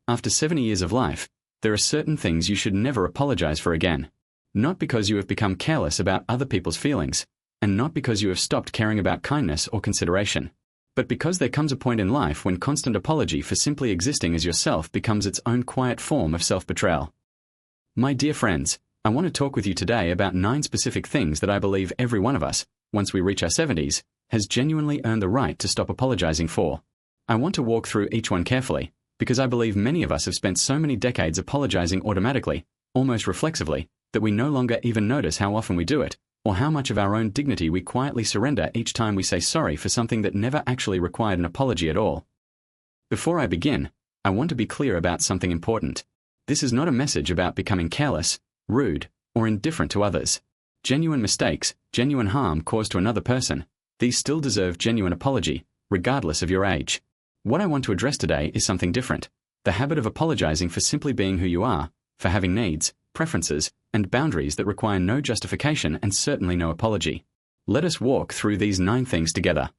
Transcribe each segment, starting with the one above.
After 70 years of life, there are certain things you should never apologize for again. Not because you have become careless about other people's feelings, and not because you have stopped caring about kindness or consideration, but because there comes a point in life when constant apology for simply existing as yourself becomes its own quiet form of self-betrayal. My dear friends, I want to talk with you today about 9 specific things that I believe every one of us, once we reach our 70s, has genuinely earned the right to stop apologizing for. I want to walk through each one carefully, because I believe many of us have spent so many decades apologizing automatically, almost reflexively, that we no longer even notice how often we do it, or how much of our own dignity we quietly surrender each time we say sorry for something that never actually required an apology at all. Before I begin, I want to be clear about something important. This is not a message about becoming careless, rude, or indifferent to others. Genuine mistakes, genuine harm caused to another person, these still deserve genuine apology, regardless of your age. What I want to address today is something different: the habit of apologizing for simply being who you are, for having needs, preferences, and boundaries that require no justification and certainly no apology. Let us walk through these 9 things together.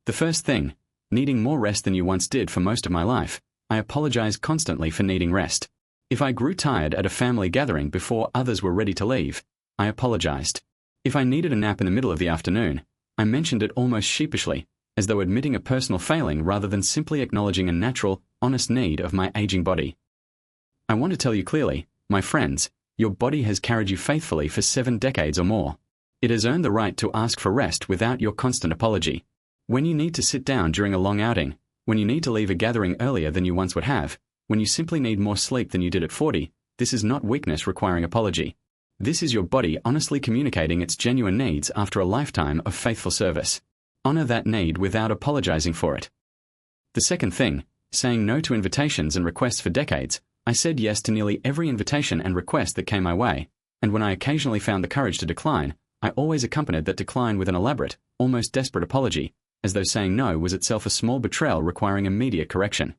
The first thing, needing more rest than you once did. For most of my life, I apologized constantly for needing rest. If I grew tired at a family gathering before others were ready to leave, I apologized. If I needed a nap in the middle of the afternoon, I mentioned it almost sheepishly, as though admitting a personal failing rather than simply acknowledging a natural, honest need of my aging body. I want to tell you clearly, my friends, your body has carried you faithfully for 7 decades or more. It has earned the right to ask for rest without your constant apology. When you need to sit down during a long outing, when you need to leave a gathering earlier than you once would have, when you simply need more sleep than you did at 40, this is not weakness requiring apology. This is your body honestly communicating its genuine needs after a lifetime of faithful service. Honor that need without apologizing for it. The second thing, saying no to invitations and requests. For decades, I said yes to nearly every invitation and request that came my way, and when I occasionally found the courage to decline, I always accompanied that decline with an elaborate, almost desperate apology, as though saying no was itself a small betrayal requiring immediate correction.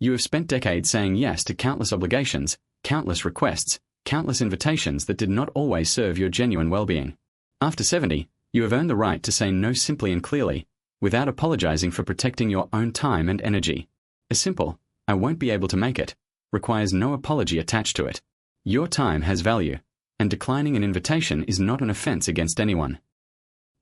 You have spent decades saying yes to countless obligations, countless requests, countless invitations that did not always serve your genuine well-being. After 70, you have earned the right to say no simply and clearly, without apologizing for protecting your own time and energy. A simple, "I won't be able to make it," requires no apology attached to it. Your time has value, and declining an invitation is not an offense against anyone.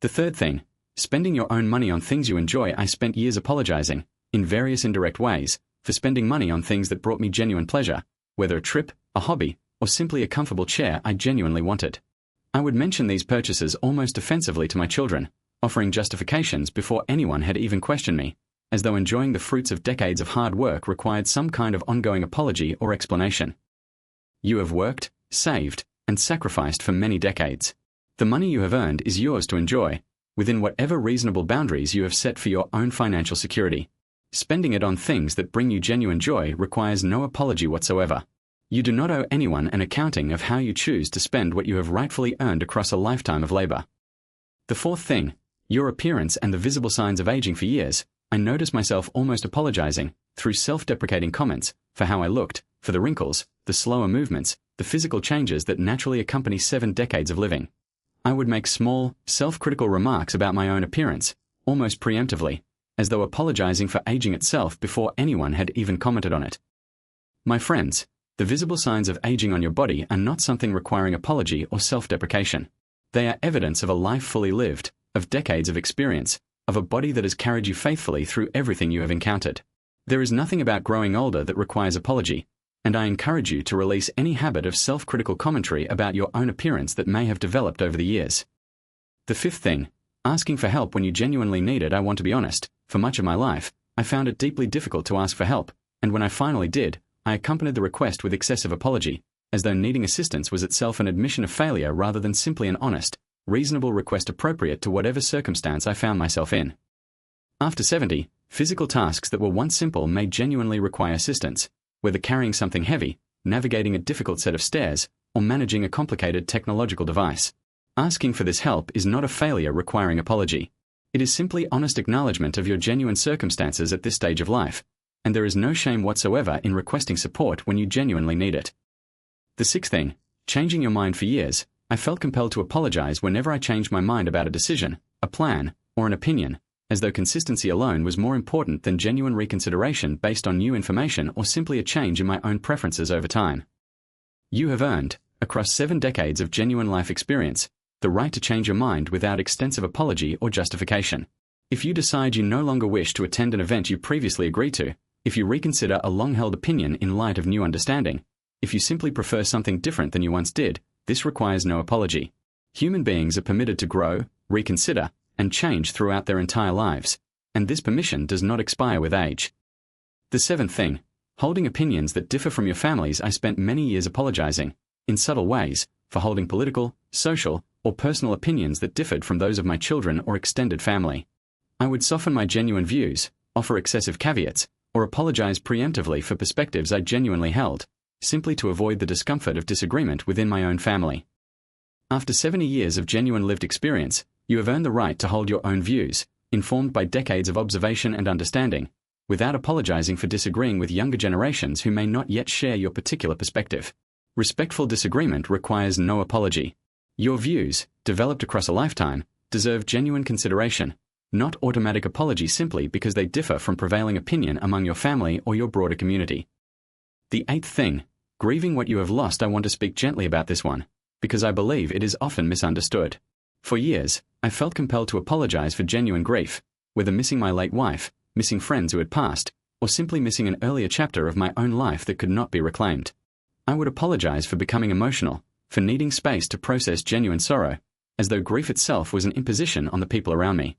The third thing, spending your own money on things you enjoy. I spent years apologizing, in various indirect ways, for spending money on things that brought me genuine pleasure, whether a trip, a hobby, or simply a comfortable chair I genuinely wanted. I would mention these purchases almost offensively to my children, offering justifications before anyone had even questioned me, as though enjoying the fruits of decades of hard work required some kind of ongoing apology or explanation. You have worked, saved, and sacrificed for many decades. The money you have earned is yours to enjoy, within whatever reasonable boundaries you have set for your own financial security. Spending it on things that bring you genuine joy requires no apology whatsoever. You do not owe anyone an accounting of how you choose to spend what you have rightfully earned across a lifetime of labor. The fourth thing, your appearance and the visible signs of aging. For years, I noticed myself almost apologizing, through self-deprecating comments, for how I looked, for the wrinkles, the slower movements, the physical changes that naturally accompany 7 decades of living. I would make small, self-critical remarks about my own appearance, almost preemptively, as though apologizing for aging itself before anyone had even commented on it. My friends, the visible signs of aging on your body are not something requiring apology or self-deprecation. They are evidence of a life fully lived, of decades of experience, of a body that has carried you faithfully through everything you have encountered. There is nothing about growing older that requires apology, and I encourage you to release any habit of self-critical commentary about your own appearance that may have developed over the years. The fifth thing, asking for help when you genuinely need it. I want to be honest, for much of my life, I found it deeply difficult to ask for help, and when I finally did, I accompanied the request with excessive apology, as though needing assistance was itself an admission of failure rather than simply an honest, reasonable request appropriate to whatever circumstance I found myself in. After 70, physical tasks that were once simple may genuinely require assistance, whether carrying something heavy, navigating a difficult set of stairs, or managing a complicated technological device. Asking for this help is not a failure requiring apology. It is simply honest acknowledgement of your genuine circumstances at this stage of life, and there is no shame whatsoever in requesting support when you genuinely need it. The sixth thing, changing your mind. For years, I felt compelled to apologize whenever I changed my mind about a decision, a plan, or an opinion, as though consistency alone was more important than genuine reconsideration based on new information or simply a change in my own preferences over time. You have earned, across 7 decades of genuine life experience, the right to change your mind without extensive apology or justification. If you decide you no longer wish to attend an event you previously agreed to, if you reconsider a long-held opinion in light of new understanding, if you simply prefer something different than you once did, this requires no apology. Human beings are permitted to grow, reconsider, and change throughout their entire lives, and this permission does not expire with age. The 7th thing, holding opinions that differ from your family's. I spent many years apologizing, in subtle ways, for holding political, social, or personal opinions that differed from those of my children or extended family. I would soften my genuine views, offer excessive caveats, or apologize preemptively for perspectives I genuinely held, simply to avoid the discomfort of disagreement within my own family. After 70 years of genuine lived experience, you have earned the right to hold your own views, informed by decades of observation and understanding, without apologizing for disagreeing with younger generations who may not yet share your particular perspective. Respectful disagreement requires no apology. Your views, developed across a lifetime, deserve genuine consideration, not automatic apology simply because they differ from prevailing opinion among your family or your broader community. The 8th thing, grieving what you have lost. I want to speak gently about this one, because I believe it is often misunderstood. For years, I felt compelled to apologize for genuine grief, whether missing my late wife, missing friends who had passed, or simply missing an earlier chapter of my own life that could not be reclaimed. I would apologize for becoming emotional, for needing space to process genuine sorrow, as though grief itself was an imposition on the people around me.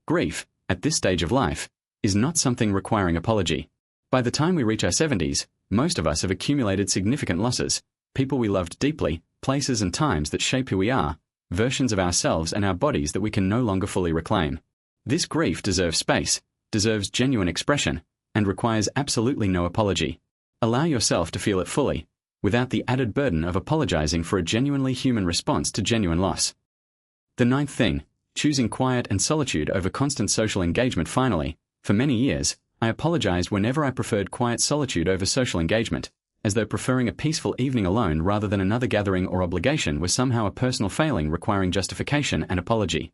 Grief, at this stage of life, is not something requiring apology. By the time we reach our 70s, most of us have accumulated significant losses, people we loved deeply, places and times that shape who we are, versions of ourselves and our bodies that we can no longer fully reclaim. This grief deserves space, deserves genuine expression, and requires absolutely no apology. Allow yourself to feel it fully, without the added burden of apologizing for a genuinely human response to genuine loss. The 9th thing, choosing quiet and solitude over constant social engagement. Finally, for many years, I apologized whenever I preferred quiet solitude over social engagement, as though preferring a peaceful evening alone rather than another gathering or obligation was somehow a personal failing requiring justification and apology.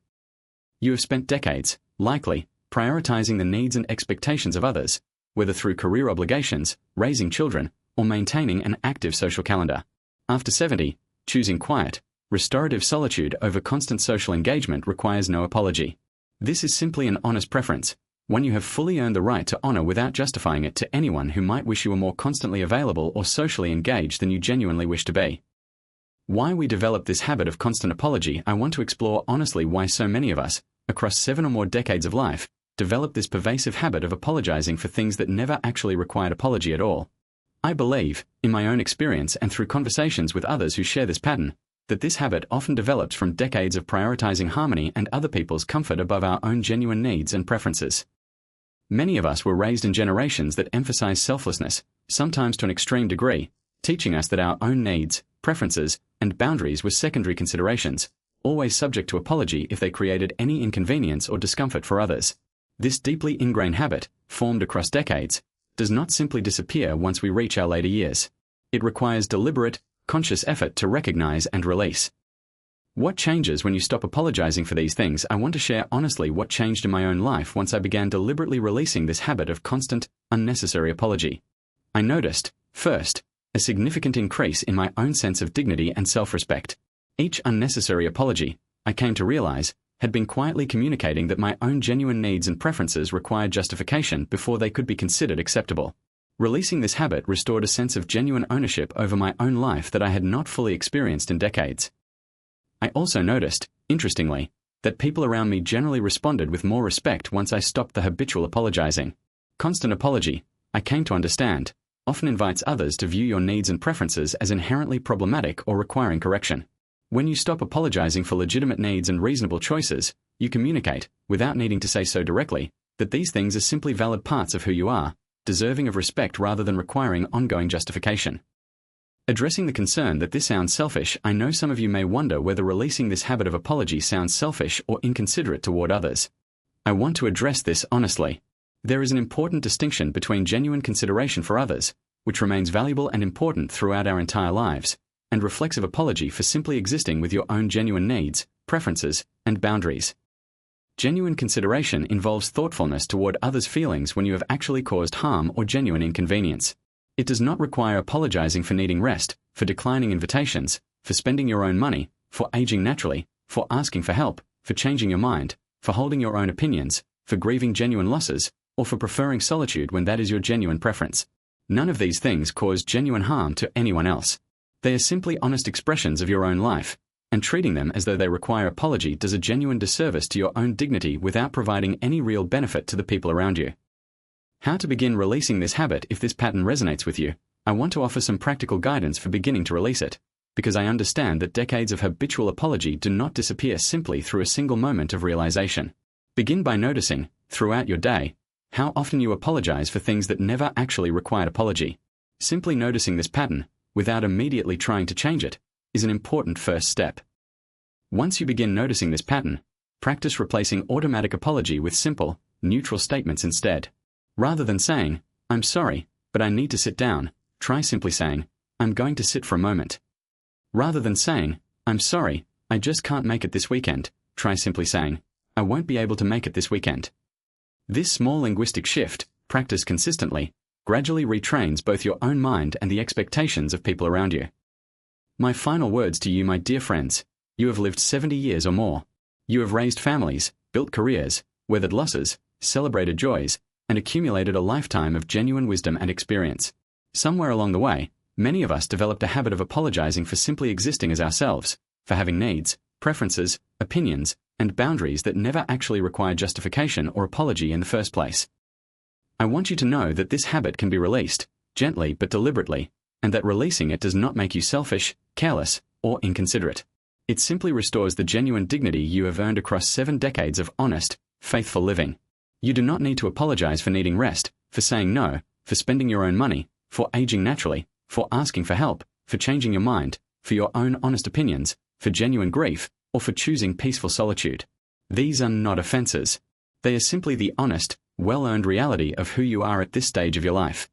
You have spent decades, likely, prioritizing the needs and expectations of others, whether through career obligations, raising children, or maintaining an active social calendar. After 70, choosing quiet, restorative solitude over constant social engagement requires no apology. This is simply an honest preference, one you have fully earned the right to honor without justifying it to anyone who might wish you were more constantly available or socially engaged than you genuinely wish to be. Why we develop this habit of constant apology. I want to explore honestly why so many of us, across 7 or more decades of life, develop this pervasive habit of apologizing for things that never actually required apology at all. I believe, in my own experience and through conversations with others who share this pattern, that this habit often develops from decades of prioritizing harmony and other people's comfort above our own genuine needs and preferences. Many of us were raised in generations that emphasize selflessness, sometimes to an extreme degree, teaching us that our own needs, preferences, and boundaries were secondary considerations, always subject to apology if they created any inconvenience or discomfort for others. This deeply ingrained habit, formed across decades, does not simply disappear once we reach our later years. It requires deliberate, conscious effort to recognize and release. What changes when you stop apologizing for these things? I want to share honestly what changed in my own life once I began deliberately releasing this habit of constant, unnecessary apology. I noticed, first, a significant increase in my own sense of dignity and self-respect. Each unnecessary apology, I came to realize, had been quietly communicating that my own genuine needs and preferences required justification before they could be considered acceptable. Releasing this habit restored a sense of genuine ownership over my own life that I had not fully experienced in decades. I also noticed, interestingly, that people around me generally responded with more respect once I stopped the habitual apologizing. Constant apology, I came to understand, often invites others to view your needs and preferences as inherently problematic or requiring correction. When you stop apologizing for legitimate needs and reasonable choices, you communicate, without needing to say so directly, that these things are simply valid parts of who you are, deserving of respect rather than requiring ongoing justification. Addressing the concern that this sounds selfish, I know some of you may wonder whether releasing this habit of apology sounds selfish or inconsiderate toward others. I want to address this honestly. There is an important distinction between genuine consideration for others, which remains valuable and important throughout our entire lives, and reflexive apology for simply existing with your own genuine needs, preferences, and boundaries. Genuine consideration involves thoughtfulness toward others' feelings when you have actually caused harm or genuine inconvenience. It does not require apologizing for needing rest, for declining invitations, for spending your own money, for aging naturally, for asking for help, for changing your mind, for holding your own opinions, for grieving genuine losses, or for preferring solitude when that is your genuine preference. None of these things cause genuine harm to anyone else. They are simply honest expressions of your own life, and treating them as though they require apology does a genuine disservice to your own dignity without providing any real benefit to the people around you. How to begin releasing this habit if this pattern resonates with you? I want to offer some practical guidance for beginning to release it, because I understand that decades of habitual apology do not disappear simply through a single moment of realization. Begin by noticing, throughout your day, how often you apologize for things that never actually required apology. Simply noticing this pattern, without immediately trying to change it, is an important first step. Once you begin noticing this pattern, practice replacing automatic apology with simple, neutral statements instead. Rather than saying, "I'm sorry, but I need to sit down," try simply saying, "I'm going to sit for a moment." Rather than saying, "I'm sorry, I just can't make it this weekend," try simply saying, "I won't be able to make it this weekend." This small linguistic shift, practiced consistently, gradually retrains both your own mind and the expectations of people around you. My final words to you, my dear friends: you have lived 70 years or more. You have raised families, built careers, weathered losses, celebrated joys, and accumulated a lifetime of genuine wisdom and experience. Somewhere along the way, many of us developed a habit of apologizing for simply existing as ourselves, for having needs, preferences, opinions, and boundaries that never actually required justification or apology in the first place. I want you to know that this habit can be released, gently but deliberately, and that releasing it does not make you selfish, careless, or inconsiderate. It simply restores the genuine dignity you have earned across 7 decades of honest, faithful living. You do not need to apologize for needing rest, for saying no, for spending your own money, for aging naturally, for asking for help, for changing your mind, for your own honest opinions, for genuine grief, or for choosing peaceful solitude. These are not offenses. They are simply the honest, well-earned reality of who you are at this stage of your life.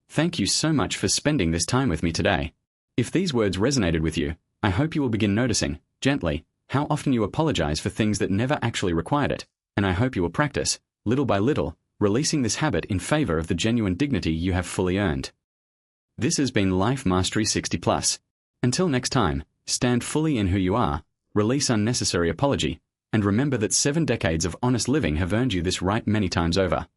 Thank you so much for spending this time with me today. If these words resonated with you, I hope you will begin noticing, gently, how often you apologize for things that never actually required it, and I hope you will practice, little by little, releasing this habit in favor of the genuine dignity you have fully earned. This has been Life Mastery 60+. Until next time, stand fully in who you are, release unnecessary apology, and remember that 7 decades of honest living have earned you this right many times over.